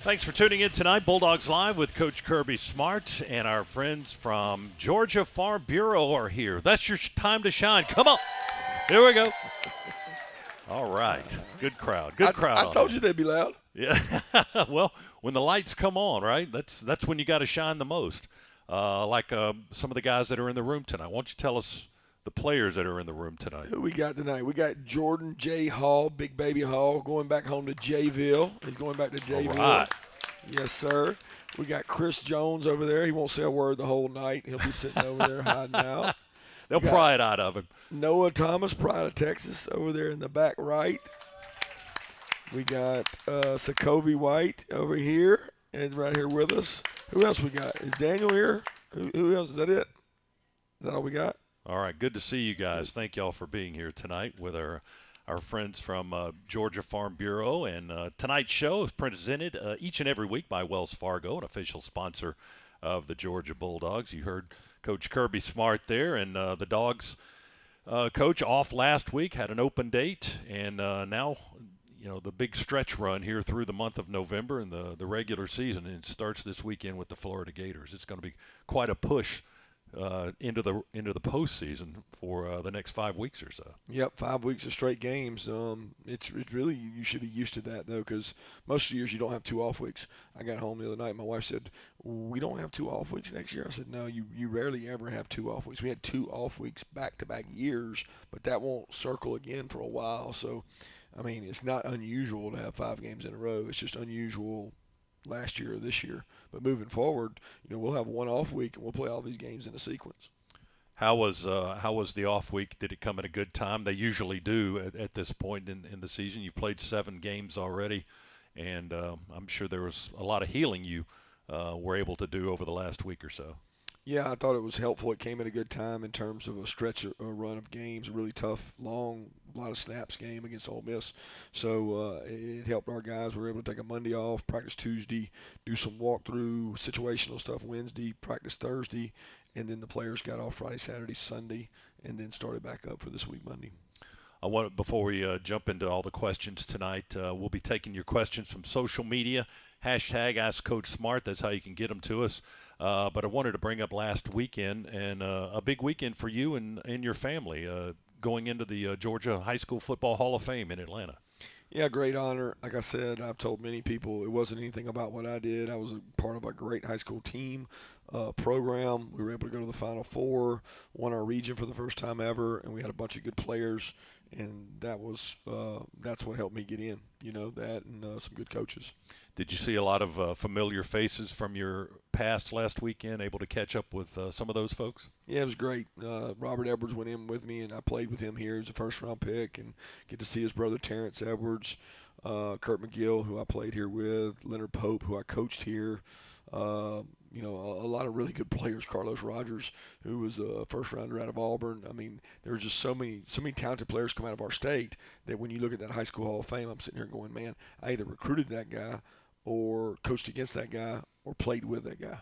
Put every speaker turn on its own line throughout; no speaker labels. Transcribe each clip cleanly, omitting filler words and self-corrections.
Thanks for tuning in tonight. Bulldogs Live with Coach Kirby Smart, and our friends from Georgia Farm Bureau are here. That's your time to shine. Come on. Here we go. All right. Good crowd. Good crowd.
I told you they'd be loud.
Yeah. Well, when the lights come on, right? That's when you got to shine the most. Like some of the guys that are in the room tonight. Why don't you tell us the players that are in the room tonight?
Who we got tonight? We got Jordan J. Hall, Big Baby Hall, going back home to Jayville. He's going back to Jayville.
All right.
Yes, sir. We got Chris Jones over there. He won't say a word the whole night. He'll be sitting over there hiding out.
They'll pry it out of him.
Noah Thomas, Pride of Texas, over there in the back right. We got Sokovie White over here and right here with us. Who else we got? Is Daniel here? Who else? Is that it? Is that all we got?
All right, good to see you guys. Thank y'all for being here tonight with our friends from Georgia Farm Bureau. And tonight's show is presented each and every week by Wells Fargo, an official sponsor of the Georgia Bulldogs. You heard Coach Kirby Smart there, and the Dogs coach off last week, had an open date, and now the big stretch run here through the month of November and the regular season, and it starts this weekend with the Florida Gators. It's going to be quite a push into the postseason for the next 5 weeks or so.
Yep, 5 weeks of straight games. It's really, you should be used to that though, because most years you don't have 2 off weeks. I got home the other night. My wife said, "We don't have 2 off weeks next year." I said, "No, you rarely ever have 2 off weeks. We had 2 off weeks back-to-back years, but that won't circle again for a while." So, I mean, it's not unusual to have 5 games in a row. It's just unusual last year or this year. But moving forward, we'll have 1 off week and we'll play all these games in a sequence.
How was the off week? Did it come at a good time? They usually do at this point in the season. You've played 7 games already, and I'm sure there was a lot of healing you were able to do over the last week or so.
Yeah, I thought it was helpful. It came at a good time in terms of a run of games, a really tough, long, a lot of snaps game against Ole Miss. So it helped our guys. We were able to take a Monday off, practice Tuesday, do some walkthrough situational stuff Wednesday, practice Thursday, and then the players got off Friday, Saturday, Sunday, and then started back up for this week Monday.
Before we jump into all the questions tonight, we'll be taking your questions from social media. Hashtag Ask Coach Smart. That's how you can get them to us. But I wanted to bring up last weekend, and a big weekend for you and your family, going into the Georgia High School Football Hall of Fame in Atlanta.
Yeah, great honor. Like I said, I've told many people it wasn't anything about what I did. I was a part of a great high school team program. We were able to go to the Final Four, won our region for the first time ever, and we had a bunch of good players. And that's what helped me get in, that and some good coaches.
Did you see a lot of familiar faces from your past last weekend, able to catch up with some of those folks?
Yeah, it was great. Robert Edwards went in with me, and I played with him here. He was a first-round pick, and get to see his brother Terrence Edwards, Kurt McGill, who I played here with, Leonard Pope, who I coached here. A lot of really good players. Carlos Rogers, who was a first-rounder out of Auburn. I mean, there were just so many talented players come out of our state that when you look at that high school Hall of Fame, I'm sitting here going, man, I either recruited that guy or coached against that guy or played with that guy.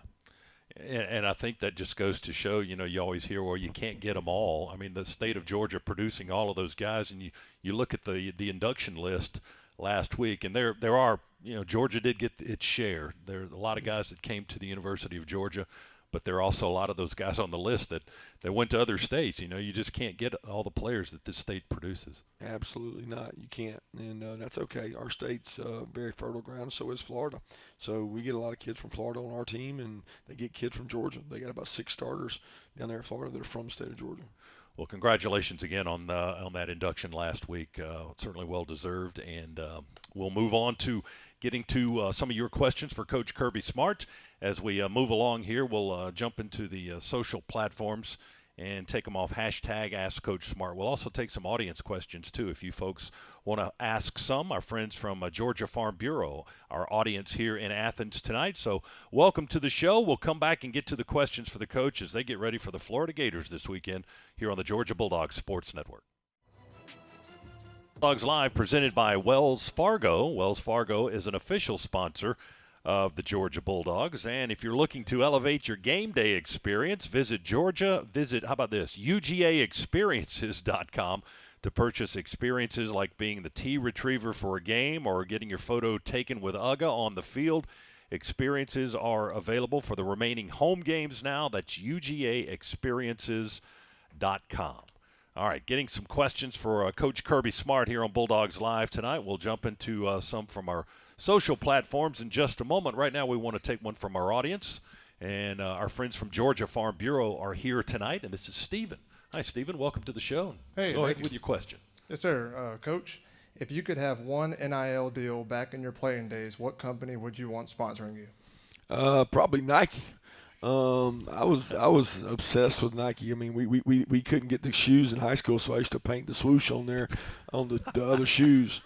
And I think that just goes to show, you always hear, well, you can't get them all. I mean, the state of Georgia producing all of those guys, and you look at the induction list last week, and there are, Georgia did get its share. There are a lot of guys that came to the University of Georgia, but there are also a lot of those guys on the list that went to other states. You just can't get all the players that this state produces.
Absolutely not. You can't, and that's okay. Our state's very fertile ground, so is Florida. So we get a lot of kids from Florida on our team, and they get kids from Georgia. They got about 6 starters down there in Florida that are from the state of Georgia.
Well, congratulations again on that induction last week. Certainly well deserved, and we'll move on to getting to some of your questions for Coach Kirby Smart. As we move along here, we'll jump into the social platforms and take them off. Hashtag Ask Coach Smart. We'll also take some audience questions, too, if you folks want to ask some. Our friends from Georgia Farm Bureau, our audience here in Athens tonight. So welcome to the show. We'll come back and get to the questions for the coach as they get ready for the Florida Gators this weekend here on the Georgia Bulldogs Sports Network. Bulldogs Live presented by Wells Fargo. Wells Fargo is an official sponsor of the Georgia Bulldogs. And if you're looking to elevate your game day experience, visit UGAexperiences.com to purchase experiences like being the tee retriever for a game or getting your photo taken with Uga on the field. Experiences are available for the remaining home games now. That's UGAexperiences.com. All right, getting some questions for Coach Kirby Smart here on Bulldogs Live tonight. We'll jump into some from our social platforms in just a moment. Right now, we want to take one from our audience. And our friends from Georgia Farm Bureau are here tonight, and this is Stephen. Hi, Stephen. Welcome to the show.
Hey,
go ahead with your question.
Yes, sir. Coach, if you could have one NIL deal back in your playing days, what company would you want sponsoring you?
Probably Nike. I was obsessed with Nike. I mean, we couldn't get the shoes in high school, so I used to paint the swoosh on there on the other shoes.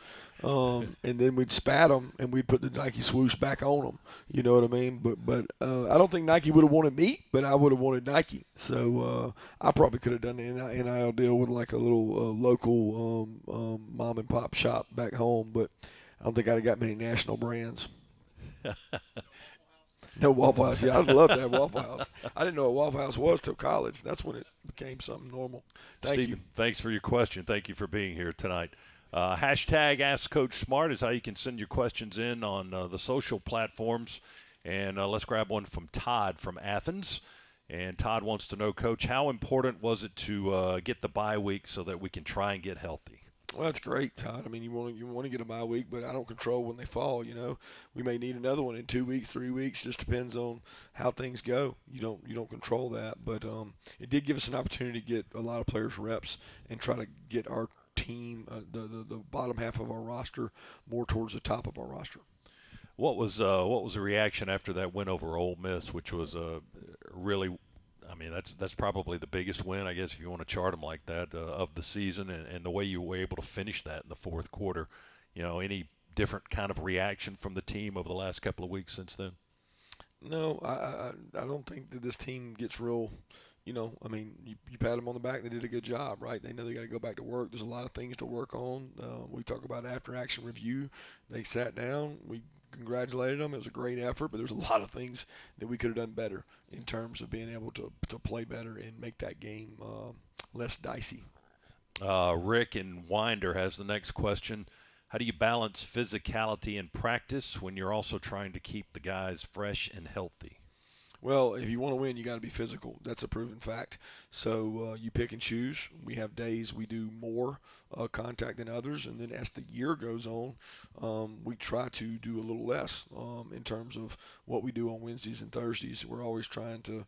And then we'd spat them and we'd put the Nike swoosh back on them. You know what I mean? But I don't think Nike would have wanted me, but I would have wanted Nike. So I probably could have done the NIL deal with like a little local mom and pop shop back home, but I don't think I'd have got many national brands. No Waffle House. Yeah, I'd love to have Waffle House. I didn't know what Waffle House was till college. That's when it became something normal. Thank you.
Thanks for your question. Thank you for being here tonight. Hashtag Ask Coach Smart is how you can send your questions in on the social platforms. And let's grab one from Todd from Athens. And Todd wants to know, Coach, how important was it to get the bye week so that we can try and get healthy?
Well, that's great, Todd. I mean, you want to get a bye week, but I don't control when they fall. You know, we may need another one in 2 weeks, 3 weeks. Just depends on how things go. You don't control that, but it did give us an opportunity to get a lot of players reps and try to get our team, the bottom half of our roster, more towards the top of our roster.
What was the reaction after that win over Ole Miss, which was really? I mean, that's probably the biggest win, I guess, if you want to chart them like that, of the season, and the way you were able to finish that in the fourth quarter. You know, any different kind of reaction from the team over the last couple of weeks since then?
No, I don't think that this team gets real. You know, I mean, you pat them on the back. They did a good job, right? They know they got to go back to work. There's a lot of things to work on. We talk about after-action review. They sat down. We congratulated them. It was a great effort, but there's a lot of things that we could have done better in terms of being able to play better and make that game less dicey.
Rick in Winder has the next question. How do you balance physicality and practice when you're also trying to keep the guys fresh and healthy?
Well, if you want to win, you got to be physical. That's a proven fact. So you pick and choose. We have days we do more contact than others, and then as the year goes on, we try to do a little less in terms of what we do on Wednesdays and Thursdays. We're always trying to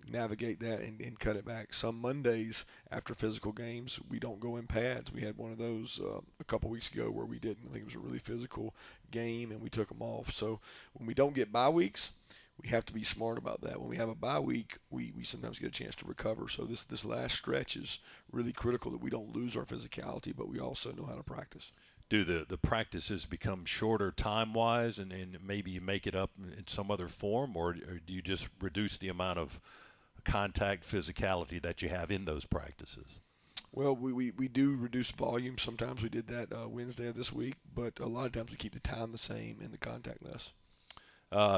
navigate that and cut it back. Some Mondays after physical games, we don't go in pads. We had one of those a couple weeks ago where we didn't. I think it was a really physical game, and we took them off. So when we don't get bye weeks, we have to be smart about that. When we have a bye week, we sometimes get a chance to recover. So this last stretch is really critical that we don't lose our physicality, but we also know how to practice.
Do the practices become shorter time-wise, and maybe you make it up in some other form, or do you just reduce the amount of contact physicality that you have in those practices?
Well, we do reduce volume. Sometimes we did that Wednesday of this week, but a lot of times we keep the time the same and the contact less.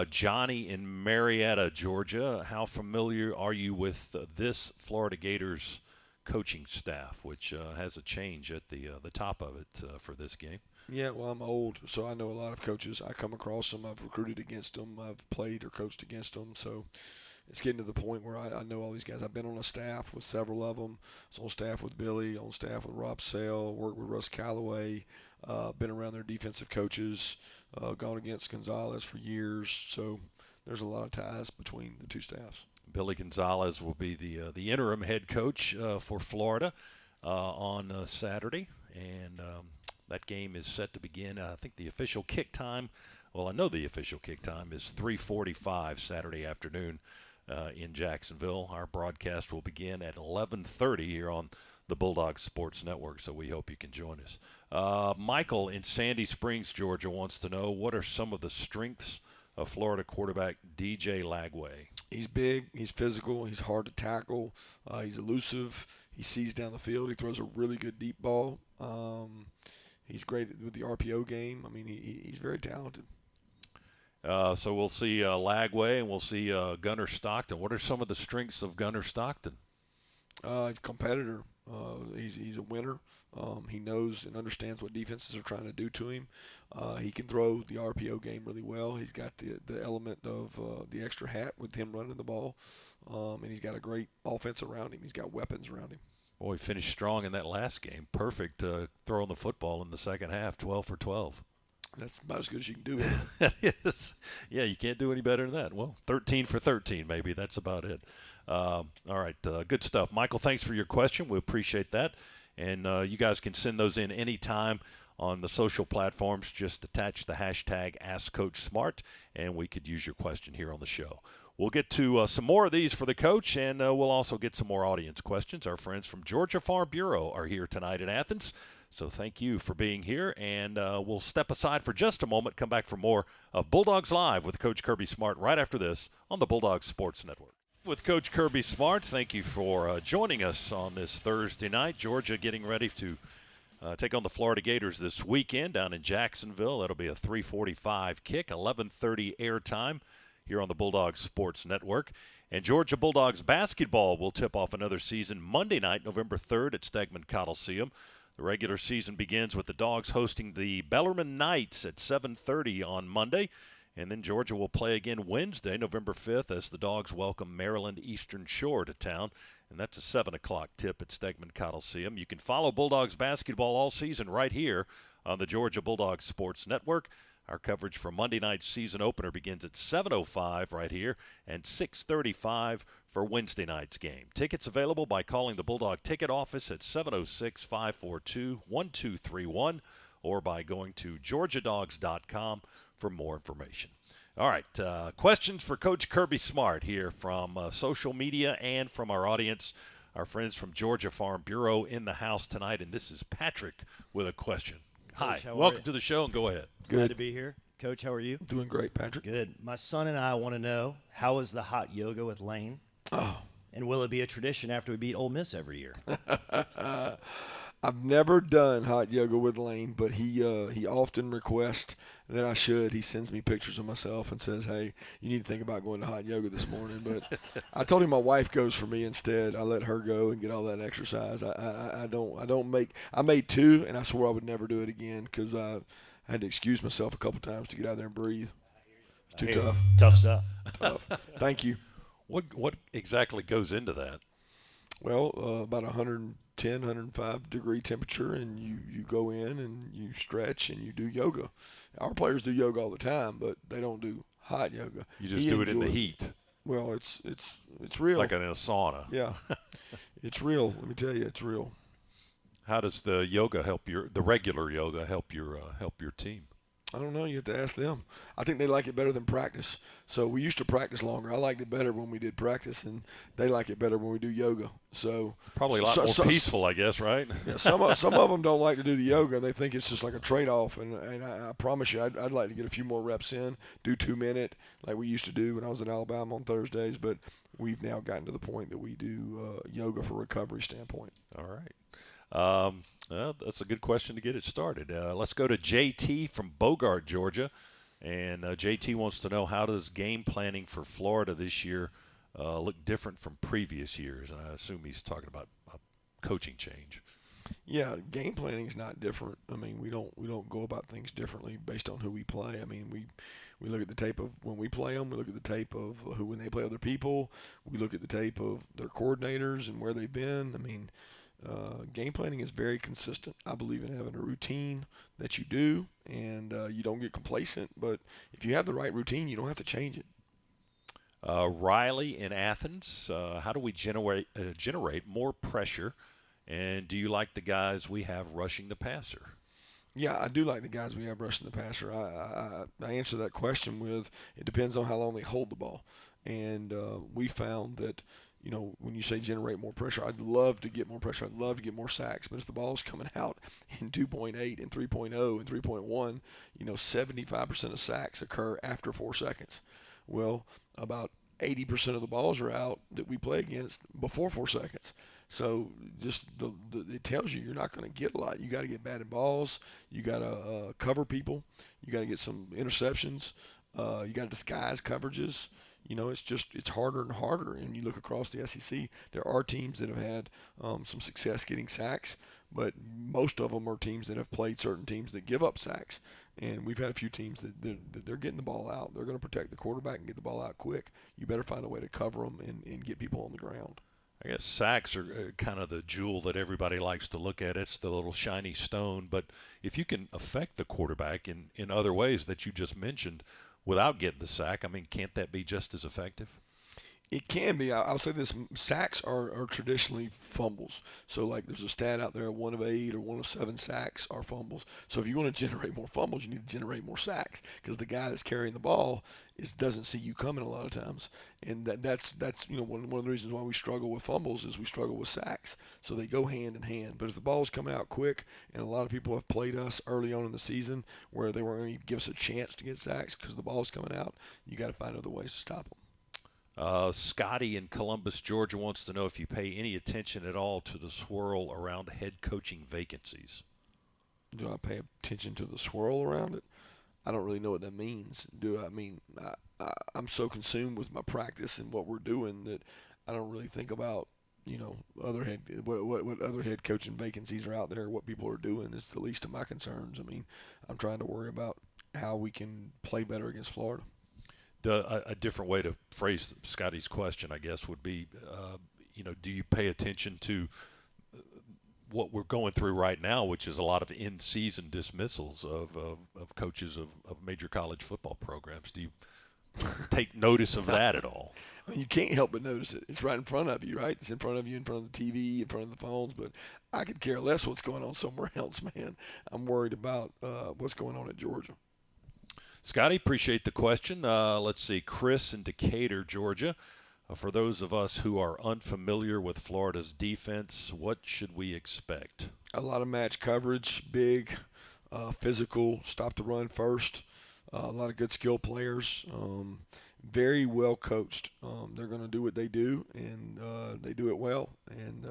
Johnny in Marietta, Georgia, how familiar are you with this Florida Gators coaching staff, which has a change at the top of it for this game?
Yeah, well, I'm old, so I know a lot of coaches. I come across them. I've recruited against them. I've played or coached against them. So it's getting to the point where I know all these guys. I've been on a staff with several of them. I was on staff with Billy, on staff with Rob Sale, worked with Russ Calloway, been around their defensive coaches, gone against Gonzalez for years. So there's a lot of ties between the two staffs.
Billy Gonzalez will be the interim head coach for Florida on Saturday, and that game is set to begin. I think the official kick time, well, I know the official kick time is 3:45 Saturday afternoon in Jacksonville. Our broadcast will begin at 11:30 here on the Bulldogs Sports Network, so we hope you can join us. Michael in Sandy Springs, Georgia, wants to know, what are some of the strengths of Florida quarterback DJ Lagway?
He's big, he's physical, he's hard to tackle, he's elusive, he sees down the field, he throws a really good deep ball. He's great with the RPO game. I mean, he's very talented.
So we'll see Lagway, and we'll see Gunnar Stockton. What are some of the strengths of Gunnar Stockton?
He's a competitor. He's a winner. He knows and understands what defenses are trying to do to him. He can throw the RPO game really well. He's got the element of the extra hat with him running the ball, and he's got a great offense around him. He's got weapons around him.
Boy, he finished strong in that last game. Perfect throwing the football in the second half, 12 for 12.
That's about as good as you can do it.
That is. Yeah, you can't do any better than that. Well, 13 for 13 maybe. That's about it. All right, good stuff. Michael, thanks for your question. We appreciate that. And you guys can send those in anytime on the social platforms. Just attach the hashtag AskCoachSmart, and we could use your question here on the show. We'll get to some more of these for the coach, and we'll also get some more audience questions. Our friends from Georgia Farm Bureau are here tonight in Athens. So thank you for being here, and we'll step aside for just a moment, come back for more of Bulldogs Live with Coach Kirby Smart right after this on the Bulldogs Sports Network. With Coach Kirby Smart, thank you for joining us on this Thursday night. Georgia getting ready to take on the Florida Gators this weekend down in Jacksonville. That'll be a 3:45 kick, 11:30 airtime here on the Bulldogs Sports Network. And Georgia Bulldogs basketball will tip off another season Monday night, November 3rd at Stegman Coliseum. The regular season begins with the Dogs hosting the Bellarmine Knights at 7:30 on Monday. And then Georgia will play again Wednesday, November 5th, as the Dogs welcome Maryland Eastern Shore to town. And that's a 7 o'clock tip at Stegman Coliseum. You can follow Bulldogs basketball all season right here on the Georgia Bulldogs Sports Network. Our coverage for Monday night's season opener begins at 7:05 right here and 6:35 for Wednesday night's game. Tickets available by calling the Bulldog ticket office at 706-542-1231 or by going to georgiadogs.com for more information. All right, questions for Coach Kirby Smart here from social media and from our audience. Our friends from Georgia Farm Bureau in the house tonight, and this is Patrick with a question.
Coach,
Hi,
how are
welcome
you?
to the show, and go ahead.
Glad to be here. Coach, how are you?
Doing great, Patrick.
Good. My son and I want to know, how is the hot yoga with Lane?
Oh.
And will it be a tradition after we beat Ole Miss every year?
I've never done hot yoga with Lane, but he often requests that I should. He sends me pictures of myself and says, "Hey, you need to think about going to hot yoga this morning." But I told him my wife goes for me instead. I let her go and get all that exercise. I made 2, and I swore I would never do it again because I had to excuse myself a couple times to get out there and breathe. It's too tough.
Tough stuff.
Tough. Thank you.
What exactly goes into that?
Well, about 110, 105 degree temperature, and you go in and you stretch and you do yoga. Our players do yoga all the time, but they don't do hot yoga.
You just do it in the heat,
Well, it's real.
like in a sauna.
Yeah, it's real. Let me tell you, it's real.
How does the yoga help the regular yoga help your team?
I don't know. You have to ask them. I think they like it better than practice. So we used to practice longer. I liked it better when we did practice, and they like it better when we do yoga. So
Probably a lot more peaceful, I guess, right?
Yeah, some of them don't like to do the yoga. They think it's just like a trade-off. And I promise you, I'd like to get a few more reps in, do 2-minute like we used to do when I was in Alabama on Thursdays. But we've now gotten to the point that we do yoga for recovery standpoint.
All right. Well, that's a good question to get it started. Let's go to JT from Bogart, Georgia. And JT wants to know, how does game planning for Florida this year look different from previous years? And I assume he's talking about a coaching change.
Yeah, game planning is not different. I mean, we don't go about things differently based on who we play. I mean, we look at the tape of when we play them. We look at the tape of when they play other people. We look at the tape of their coordinators and where they've been. I mean, game planning is very consistent. I believe in having a routine that you do, and you don't get complacent. But if you have the right routine, you don't have to change it.
Riley in Athens, how do we generate more pressure? And do you like the guys we have rushing the passer?
Yeah, I do like the guys we have rushing the passer. I answer that question with, it depends on how long they hold the ball. And we found that, when you say generate more pressure, I'd love to get more pressure. I'd love to get more sacks. But if the ball's coming out in 2.8 and 3.0 and 3.1, 75% of sacks occur after 4 seconds. Well, about 80% of the balls are out that we play against before 4 seconds. So just it tells you you're not going to get a lot. You got to get batted balls. You got to cover people. You got to get some interceptions. You got to disguise coverages. it's harder and harder. And you look across the SEC, there are teams that have had some success getting sacks, but most of them are teams that have played certain teams that give up sacks. And we've had a few teams that they're getting the ball out. They're going to protect the quarterback and get the ball out quick. You better find a way to cover them and get people on the ground.
I guess sacks are kind of the jewel that everybody likes to look at. It's the little shiny stone. But if you can affect the quarterback in other ways that you just mentioned without getting the sack, I mean, can't that be just as effective?
It can be. I'll say this: sacks are traditionally fumbles. So, like, there's a stat out there: 1 of 8 or 1 of 7 sacks are fumbles. So, if you want to generate more fumbles, you need to generate more sacks because the guy that's carrying the ball doesn't see you coming a lot of times. And that's one of the reasons why we struggle with fumbles is we struggle with sacks. So they go hand in hand. But if the ball's coming out quick, and a lot of people have played us early on in the season where they weren't going to give us a chance to get sacks because the ball's coming out, you got to find other ways to stop them.
Scotty in Columbus, Georgia wants to know if you pay any attention at all to the swirl around head coaching vacancies.
Do I pay attention to the swirl around it? I don't really know what that means. I'm so consumed with my practice and what we're doing that I don't really think about what other head coaching vacancies are out there, what people are doing. It's the least of my concerns. I mean, I'm trying to worry about how we can play better against Florida.
A different way to phrase Scotty's question, I guess, would be, do you pay attention to what we're going through right now, which is a lot of in-season dismissals of coaches of major college football programs? Do you take notice of that at all?
I mean, you can't help but notice it. It's right in front of you, right? It's in front of you, in front of the TV, in front of the phones. But I could care less what's going on somewhere else, man. I'm worried about what's going on at Georgia.
Scotty, appreciate the question. Let's see, Chris in Decatur, Georgia. For those of us who are unfamiliar with Florida's defense, what should we expect?
A lot of match coverage, big, physical, stop the run first. A lot of good skill players. Very well coached. They're going to do what they do, and they do it well. And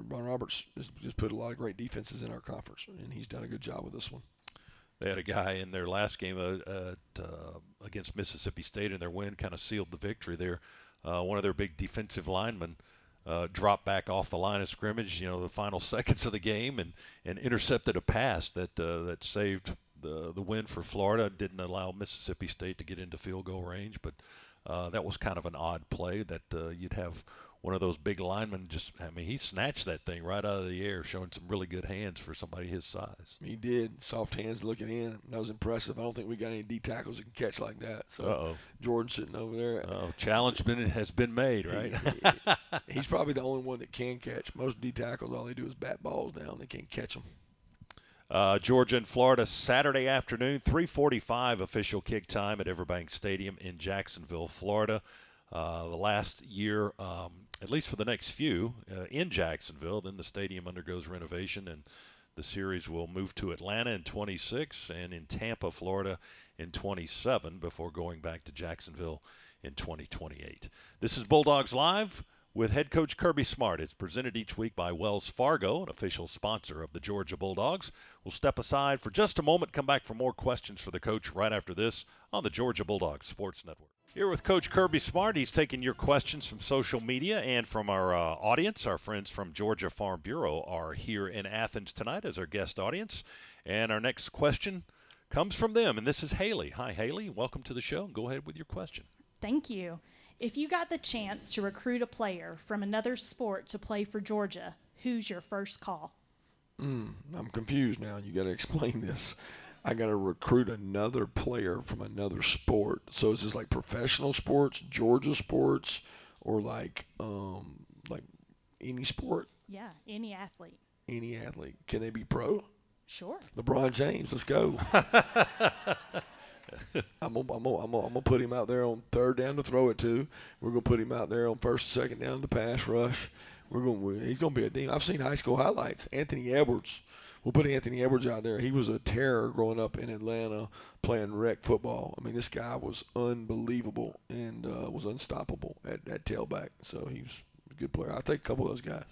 Ron Roberts has put a lot of great defenses in our conference, and he's done a good job with this one.
They had a guy in their last game against Mississippi State, and their win kind of sealed the victory there. One of their big defensive linemen dropped back off the line of scrimmage, the final seconds of the game, and intercepted a pass that saved the win for Florida. Didn't allow Mississippi State to get into field goal range, but that was kind of an odd play that you'd have one of those big linemen he snatched that thing right out of the air, showing some really good hands for somebody his size.
He did. Soft hands looking in. That was impressive. I don't think we got any D tackles that can catch like that. So Jordan's sitting over there.
Challenge has been made, right?
He's probably the only one that can catch. Most D tackles, all they do is bat balls down. They can't catch them.
Georgia and Florida, Saturday afternoon, 3:45 official kick time at Everbank Stadium in Jacksonville, Florida. The last year, at least for the next few, in Jacksonville. Then the stadium undergoes renovation, and the series will move to Atlanta in 26 and in Tampa, Florida in 27 before going back to Jacksonville in 2028. This is Bulldogs Live with head coach Kirby Smart. It's presented each week by Wells Fargo, an official sponsor of the Georgia Bulldogs. We'll step aside for just a moment, come back for more questions for the coach right after this on the Georgia Bulldogs Sports Network. Here with Coach Kirby Smart. He's taking your questions from social media and from our audience. Our friends from Georgia Farm Bureau are here in Athens tonight as our guest audience. And our next question comes from them, and this is Haley. Hi, Haley. Welcome to the show. Go ahead with your question.
Thank you. If you got the chance to recruit a player from another sport to play for Georgia, who's your first call?
I'm confused now. You got to explain this. I got to recruit another player from another sport. So is this like professional sports, Georgia sports, or like any sport?
Yeah, any athlete.
Any athlete. Can they be pro?
Sure.
LeBron James, let's go. I'm gonna put him out there on third down to throw it to. We're gonna put him out there on first, second down to pass rush. He's gonna be a demon. I've seen high school highlights. Anthony Edwards. We'll put Anthony Edwards out there. He was a terror growing up in Atlanta playing rec football. I mean, this guy was unbelievable and was unstoppable at tailback. So he was a good player. I'll take a couple of those guys.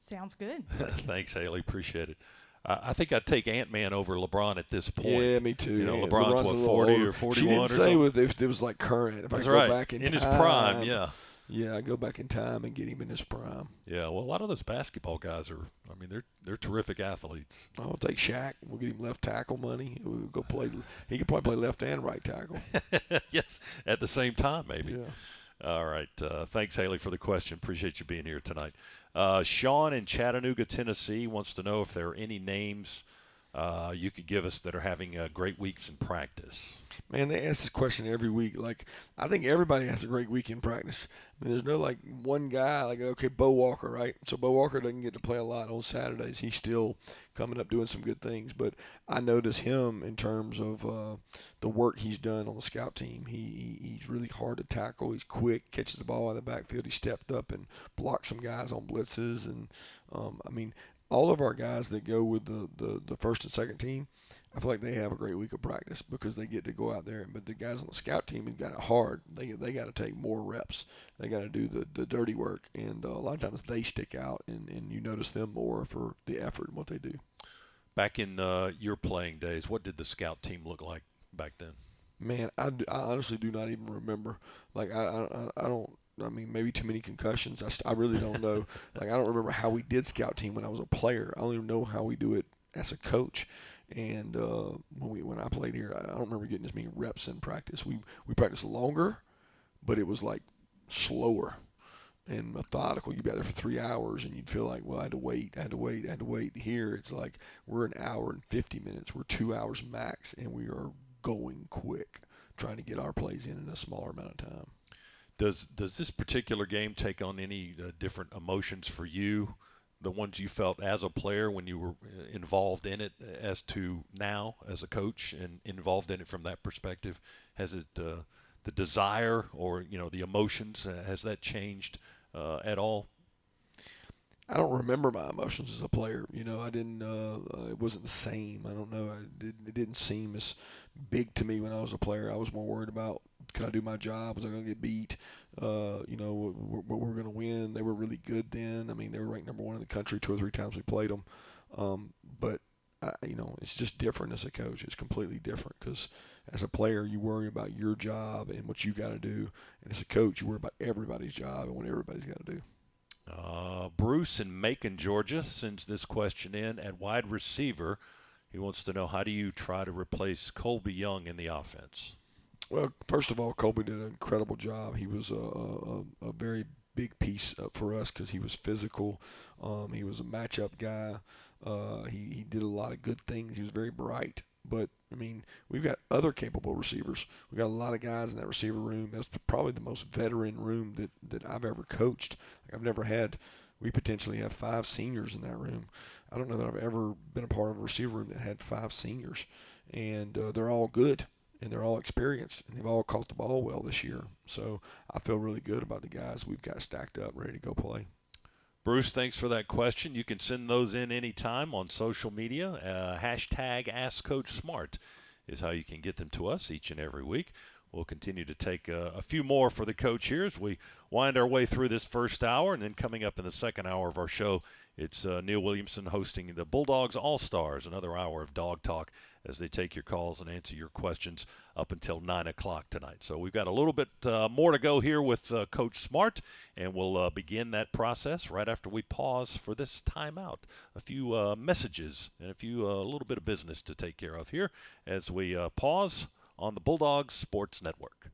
Sounds good.
Thanks, Haley. Appreciate it. I think I'd take Ant-Man over LeBron at this point.
Yeah, me too.
You know,
Yeah,
LeBron's
a
what,
little
40
older.
or 41
She didn't
or
say
something?
if it was like current. If
That's
I go
right.
back in time,
his prime, yeah.
Yeah, I go back in time and get him in his prime.
Yeah, well, a lot of those basketball guys are. I mean, they're terrific athletes.
I'll take Shaq. We'll get him left tackle money. We'll go play. He can probably play left and right tackle.
Yes, at the same time, maybe.
Yeah.
All right. Thanks, Haley, for the question. Appreciate you being here tonight. Sean in Chattanooga, Tennessee, wants to know if there are any names you could give us that are having great weeks in practice.
Man, they ask this question every week. Like, I think everybody has a great week in practice. I mean, there's no, like, one guy, like, okay, Bo Walker, right? So Bo Walker doesn't get to play a lot on Saturdays. He's still coming up doing some good things. But I notice him in terms of the work he's done on the scout team. He's really hard to tackle. He's quick, catches the ball out of the backfield. He stepped up and blocked some guys on blitzes. And, I mean, all of our guys that go with the first and second team, I feel like they have a great week of practice because they get to go out there. But the guys on the scout team have got it hard. They got to take more reps. They got to do the dirty work. And a lot of times they stick out, and you notice them more for the effort and what they do.
Back in your playing days, what did the scout team look like back then?
Man, I honestly do not even remember. Like, I don't. I mean, maybe too many concussions. I really don't know. Like, I don't remember how we did scout team when I was a player. I don't even know how we do it as a coach. And when I played here, I don't remember getting as many reps in practice. We practiced longer, but it was like slower and methodical. You'd be out there for 3 hours, and you'd feel like, well, I had to wait. Here, it's like we're an hour and 50 minutes. We're 2 hours max, and we are going quick, trying to get our plays in a smaller amount of time.
Does this particular game take on any different emotions for you? The ones you felt as a player when you were involved in it, as to now as a coach and involved in it from that perspective? Has it the desire or the emotions, has that changed at all?
I don't remember my emotions as a player. I didn't. It wasn't the same. I don't know. It didn't seem as big to me when I was a player. I was more worried about, could I do my job? Was I going to get beat? What we're going to win. They were really good then. I mean, they were ranked number 1 in the country 2 or 3 times we played them. But it's just different as a coach. It's completely different because as a player, you worry about your job and what you got to do, and as a coach, you worry about everybody's job and what everybody's got to do.
Bruce in Macon, Georgia, sends this question in at wide receiver. He wants to know, how do you try to replace Colby Young in the offense?
Well, first of all, Colby did an incredible job. He was a very big piece for us because he was physical. He was a matchup guy. He did a lot of good things. He was very bright. But, I mean, we've got other capable receivers. We've got a lot of guys in that receiver room. That's probably the most veteran room that I've ever coached. Like, I've never had – we potentially have 5 seniors in that room. I don't know that I've ever been a part of a receiver room that had 5 seniors. And they're all good, and they're all experienced, and they've all caught the ball well this year. So I feel really good about the guys we've got stacked up, ready to go play.
Bruce, thanks for that question. You can send those in anytime on social media. Hashtag AskCoachSmart is how you can get them to us each and every week. We'll continue to take a few more for the coach here as we wind our way through this first hour. And then coming up in the second hour of our show, it's Neil Williamson hosting the Bulldogs All-Stars, another hour of dog talk as they take your calls and answer your questions up until 9 o'clock tonight. So we've got a little bit more to go here with Coach Smart, and we'll begin that process right after we pause for this timeout. A few messages and a little bit of business to take care of here as we pause on the Bulldogs Sports Network.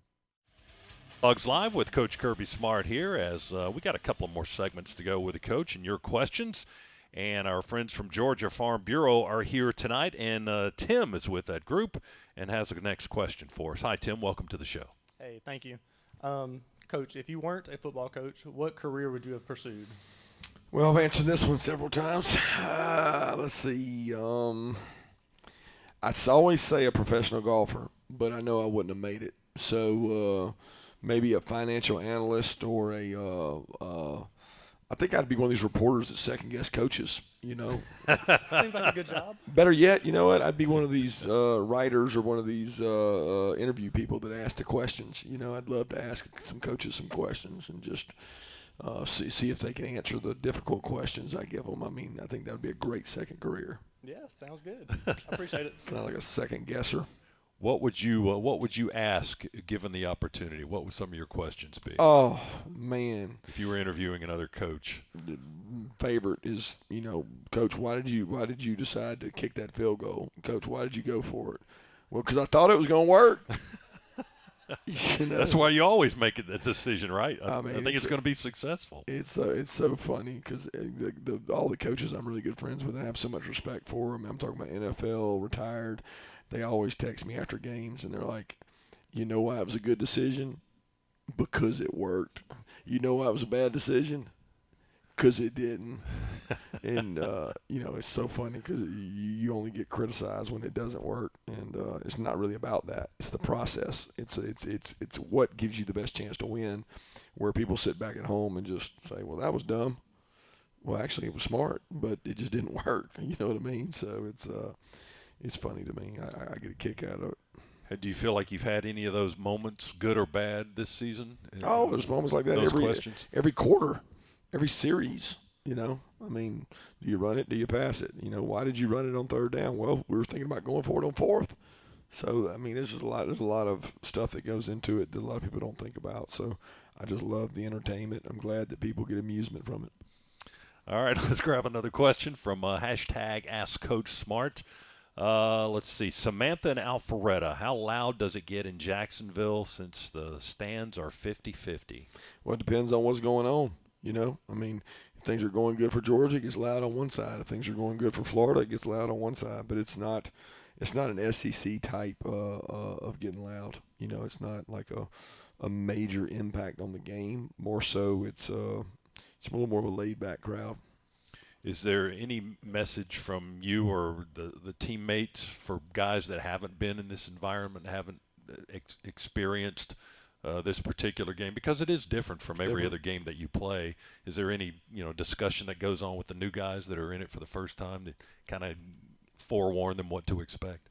Bulldogs Live with Coach Kirby Smart here as we got a couple more segments to go with the coach and your questions. And our friends from Georgia Farm Bureau are here tonight, and Tim is with that group and has the next question for us. Hi, Tim. Welcome to the show.
Hey, thank you. Coach, if you weren't a football coach, what career would you have pursued?
Well, I've answered this one several times. Let's see. I always say a professional golfer, but I know I wouldn't have made it. So maybe a financial analyst or I think I'd be one of these reporters that second-guess coaches,
Seems like a good job.
Better yet, you know what? I'd be one of these writers or one of these interview people that ask the questions. I'd love to ask some coaches some questions and just see if they can answer the difficult questions I give them. I mean, I think that would be a great second career.
Yeah, sounds good. I appreciate it.
It's not like a second guesser.
What would you ask given the opportunity? What would some of your questions be?
Oh man,
If you were interviewing another coach?
favorite is, Coach, why did you decide to kick that field goal? Coach, why did you go for it? Well, because I thought it was going to work.
That's why you always make that decision, right? I
mean,
think it's going to be successful.
It's so funny because all the coaches I'm really good friends with, and I have so much respect for them. I'm talking about NFL, retired. They always text me after games, and they're like, you know why it was a good decision? Because it worked. You know why it was a bad decision? Because it didn't. And, it's so funny because you only get criticized when it doesn't work. And it's not really about that. It's the process. It's what gives you the best chance to win, where people sit back at home and just say, well, that was dumb. Well, actually, it was smart, but it just didn't work. You know what I mean? So it's funny to me. I get a kick out of it.
Do you feel like you've had any of those moments, good or bad, this season?
Oh, there's moments like that every quarter, every series. I mean, do you run it? Do you pass it? Why did you run it on third down? Well, we were thinking about going for it on fourth. So, I mean, there's a lot of stuff that goes into it that a lot of people don't think about. So I just love the entertainment. I'm glad that people get amusement from it.
All right, let's grab another question from hashtag AskCoachSmart. Let's see. Samantha and Alpharetta, how loud does it get in Jacksonville since the stands are 50-50?
Well, it depends on what's going on. I mean, if things are going good for Georgia, it gets loud on one side. If things are going good for Florida, it gets loud on one side. But it's not an SEC type of getting loud. It's not like a major impact on the game. More so, it's a little more of a laid-back crowd.
Is there any message from you or the teammates for guys that haven't been in this environment, haven't experienced this particular game, because it is different from every other game that you play? Is there any discussion that goes on with the new guys that are in it for the first time to kind of forewarn them what to expect?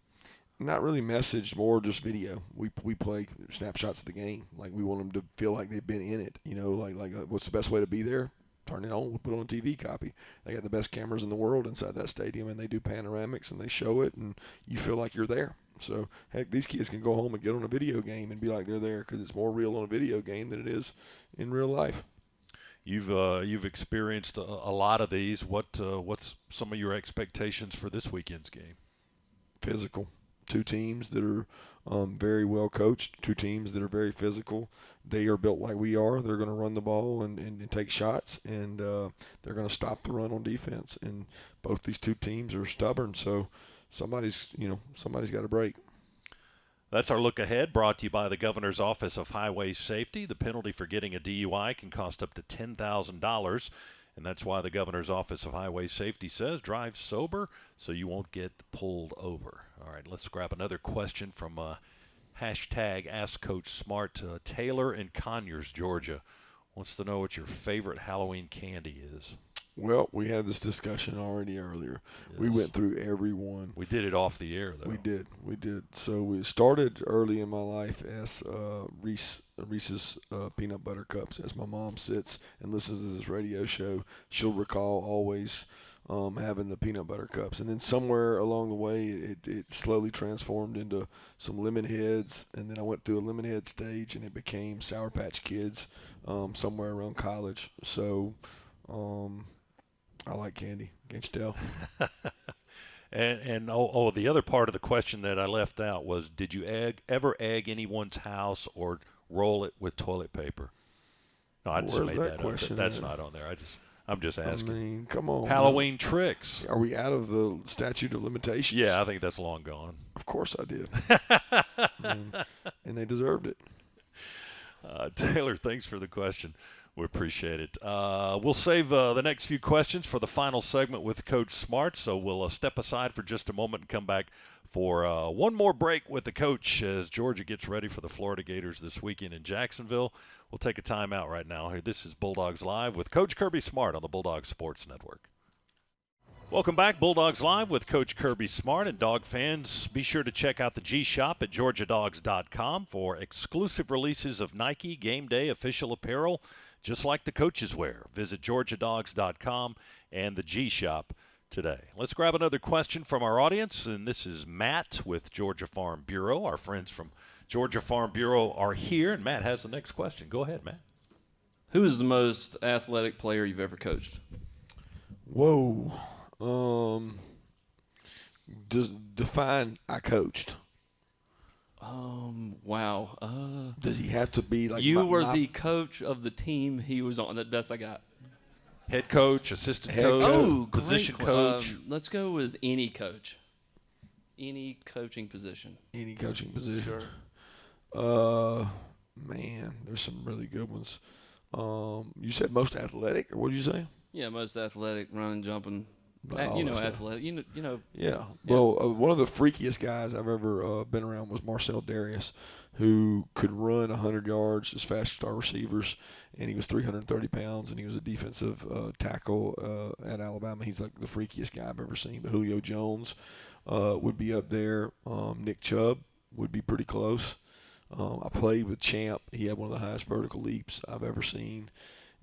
Not really message, more just video. We play snapshots of the game. Like, we want them to feel like they've been in it. Like what's the best way to be there? Turn it on. We'll put it on a TV copy. They got the best cameras in the world inside that stadium, and they do panoramics and they show it, and you feel like you're there. So, heck, these kids can go home and get on a video game and be like they're there, because it's more real on a video game than it is in real life.
You've experienced a lot of these. What's some of your expectations for this weekend's game?
Physical. Two teams that are very well coached, two teams that are very physical. They are built like we are. They're going to run the ball and take shots, and they're going to stop the run on defense. And both these two teams are stubborn, so somebody's got to break.
That's our look ahead, brought to you by the Governor's Office of Highway Safety. The penalty for getting a DUI can cost up to $10,000. And that's why the Governor's Office of Highway Safety says drive sober so you won't get pulled over. All right, let's grab another question from hashtag AskCoachSmart. Taylor in Conyers, Georgia, wants to know what your favorite Halloween candy is.
Well, we had this discussion already earlier.
Yes.
We went through every one.
We did it off the air, though.
We did. So we started early in my life as Reese's peanut butter cups. As my mom sits and listens to this radio show, she'll recall always having the peanut butter cups. And then somewhere along the way, it slowly transformed into some lemon heads. And then I went through a lemon head stage, and it became Sour Patch Kids somewhere around college. So I like candy. Can't you tell?
And the other part of the question that I left out was, did you ever egg anyone's house or roll it with toilet paper? No, I just
Where's
made
that
that
question
up. That's
at?
not on there. I'm just asking.
I mean, come on.
Halloween tricks.
Are we out of the statute of limitations?
Yeah, I think that's long gone.
Of course I did. And they deserved it.
Taylor, thanks for the question. We appreciate it. We'll save the next few questions for the final segment with Coach Smart, so we'll step aside for just a moment and come back for one more break with the coach as Georgia gets ready for the Florida Gators this weekend in Jacksonville. We'll take a timeout right now. Here, this is Bulldogs Live with Coach Kirby Smart on the Bulldogs Sports Network. Welcome back, Bulldogs Live with Coach Kirby Smart. And Dog fans, be sure to check out the G-Shop at GeorgiaDogs.com for exclusive releases of Nike Game Day official apparel, just like the coaches wear. Visit GeorgiaDogs.com and the G-Shop today. Let's grab another question from our audience, and this is Matt with Georgia Farm Bureau. Our friends from Georgia Farm Bureau are here, and Matt has the next question. Go ahead, Matt.
Who is the most athletic player you've ever coached?
Whoa. Define I coached.
Wow.
Does he have to be like
You
my,
were
my-
the coach of the team he was on. That's the best I got.
Head coach, assistant
Head
coach,
coach.
position coach.
Let's go with any coach. Any coaching position.
any coaching position?
Sure.
Man, there's some really good ones. You said most athletic, or what did you say?
Yeah, most athletic, running, jumping.
All
You know,
that stuff.
athletic. You know.
Yeah. Well, one of the freakiest guys I've ever been around was Marcel Darius, who could run 100 yards as fast as our receivers, and he was 330 pounds, and he was a defensive tackle at Alabama. He's like the freakiest guy I've ever seen. But Julio Jones would be up there. Nick Chubb would be pretty close. I played with Champ. He had one of the highest vertical leaps I've ever seen,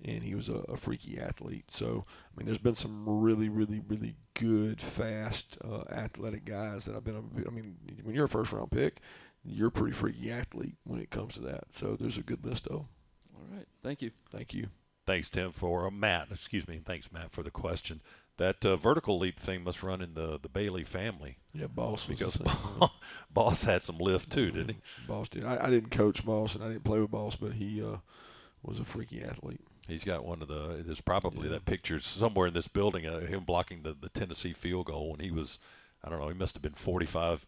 and he was a freaky athlete. So, I mean, there's been some really, really, really good, fast, athletic guys that I've been – I mean, when you're a first-round pick, you're a pretty freaky athlete when it comes to that. So there's a good list, though.
All right. Thank you.
Thank you.
Thanks, Tim, for Matt. Excuse me. Thanks, Matt, for the question. That vertical leap thing must run in the Bailey family.
Yeah, Boss was
Because
the same.
Boss had some lift too, didn't he?
Boss did. I didn't coach Boss, and I didn't play with Boss, but he was a freaky athlete.
He's got one of the. There's probably
Yeah.
that picture somewhere in this building of him blocking the Tennessee field goal when he was, I don't know, he must have been 45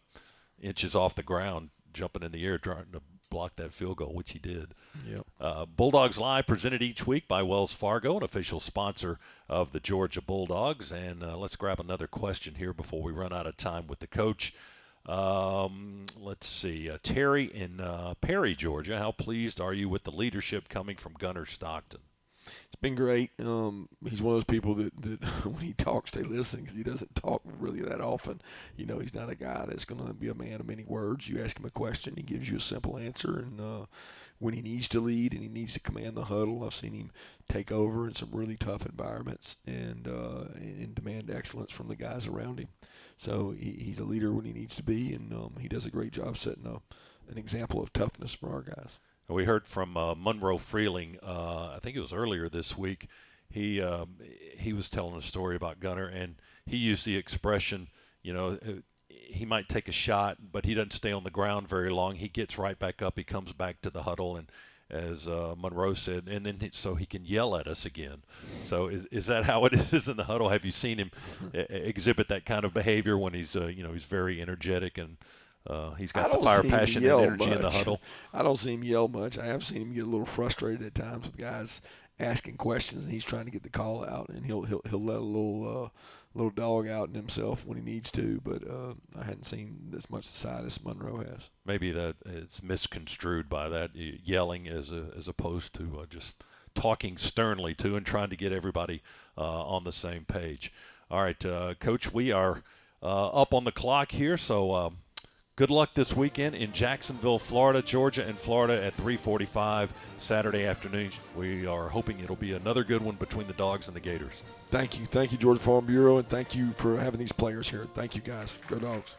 inches off the ground, jumping in the air trying to block that field goal, which he did.
Yep.
Bulldogs Live, presented each week by Wells Fargo, an official sponsor of the Georgia Bulldogs. And let's grab another question here before we run out of time with the coach. Let's see. Terry in Perry, Georgia. How pleased are you with the leadership coming from Gunner Stockton?
It's been great. He's one of those people that when he talks, they listen because he doesn't talk really that often. You know, he's not a guy that's going to be a man of many words. You ask him a question, he gives you a simple answer. And when he needs to lead and he needs to command the huddle, I've seen him take over in some really tough environments and demand excellence from the guys around him. So he's a leader when he needs to be, and he does a great job setting an example of toughness for our guys.
We heard from Monroe Freeling, I think it was earlier this week. He was telling a story about Gunner, and he used the expression, you know, he might take a shot, but he doesn't stay on the ground very long. He gets right back up. He comes back to the huddle, and as Monroe said, and then so he can yell at us again. So is that how it is in the huddle? Have you seen him exhibit that kind of behavior when he's he's very energetic and he's got the fire, passion, and energy in the huddle?
I don't see him yell much. I have seen him get a little frustrated at times with guys asking questions, and he's trying to get the call out, and he'll let a little dog out in himself when he needs to. But I hadn't seen as much side as Monroe has.
Maybe that it's misconstrued by that yelling as opposed to just talking sternly to and trying to get everybody on the same page. All right, Coach, we are up on the clock here, so. Good luck this weekend in Jacksonville, Florida, Georgia, and Florida at 3:45 Saturday afternoon. We are hoping it'll be another good one between the Dogs and the Gators.
Thank you, Georgia Farm Bureau, and thank you for having these players here. Thank you, guys. Go Dogs.